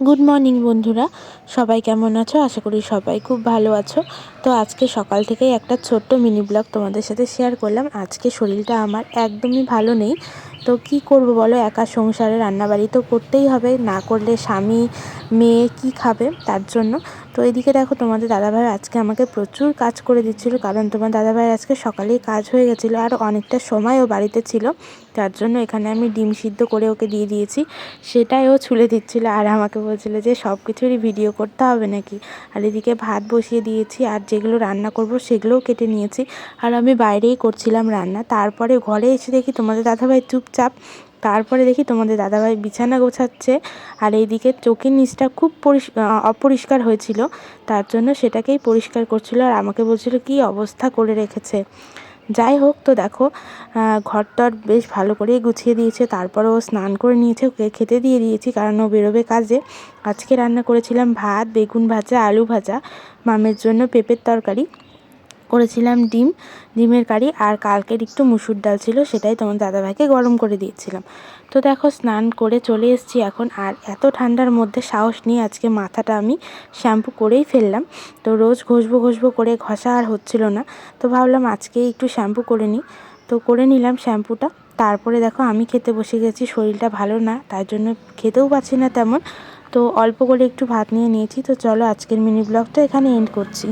Good morning বন্ধুরা, সবাই কেমন আছো? আশা করি সবাই খুব ভালো আছো। তো আজকে সকাল থেকেই একটা ছোট্ট মিনি ব্লগ তোমাদের সাথে শেয়ার করলাম। আজকে শরীরটা আমার একদমই ভালো নেই। তো কি করব বলো, একা সংসারে রান্নাবাড়ি তো করতেই হবে, না করলে স্বামী মেয়ে কি খাবে, তার জন্য। তো এদিকে দেখো, তোমাদের দাদাভাই আজকে আমাকে প্রচুর কাজ করে দিচ্ছিল, কারণ তোমার দাদাভাই আজকে সকালেই কাজ হয়ে গেছিলো আর অনেকটা সময়ও বাড়িতে ছিল। তার জন্য এখানে আমি ডিম সিদ্ধ করে ওকে দিয়ে দিয়েছি, সেটাই ও ছুলে দিচ্ছিল আর আমাকে বলছিল যে সব কিছুরই ভিডিও করতে হবে নাকি। আর এদিকে ভাত বসিয়ে দিয়েছি, আর যেগুলো রান্না করব সেগুলোও কেটে নিয়েছি। আর আমি বাইরেই করছিলাম রান্না। তারপরে ঘরে এসে দেখি তোমাদের দাদাভাই চুপচাপ। তারপরে দেখি তোমাদের দাদাভাই বিছানা গোছাচ্ছে, আর এইদিকে চোখের নিচটা খুব অপরিষ্কার হয়েছিল, তার জন্য সেটাকেই পরিষ্কার করছিল আর আমাকে বলছিল কী অবস্থা করে রেখেছে। যাই হোক, তো দেখো ঘরটর বেশ ভালো করেই গুছিয়ে দিয়েছে। তারপরে ও স্নান করে নিয়েছে, ওকে খেতে দিয়ে দিয়েছি কারণ ও বেরোবে কাজে। আজকে রান্না করেছিলাম ভাত, বেগুন ভাজা, আলু ভাজা, মামের জন্য পেঁপের তরকারি করেছিলাম, ডিমের কারি, আর কালকের একটু মুসুর ডাল ছিল, সেটাই তোমার দাদাভাইকে গরম করে দিয়েছিলাম। তো দেখো স্নান করে চলে এসেছি এখন, আর এত ঠান্ডার মধ্যে সাহস নিয়ে আজকে মাথাটা আমি শ্যাম্পু করেই ফেললাম। তো রোজ ঘষবো করে ঘষা আর হচ্ছিল না, তো ভাবলাম আজকেই একটু শ্যাম্পু করে নিই। তো করে নিলাম শ্যাম্পুটা। তারপরে দেখো আমি খেতে বসে গেছি, শরীরটা ভালো না, তার জন্য খেতেও পাচ্ছি না তেমন। তো অল্প করে একটু ভাত নিয়ে নিয়েছি। তো চলো আজকের মিনি ব্লগটা এখানে এন্ড করছি।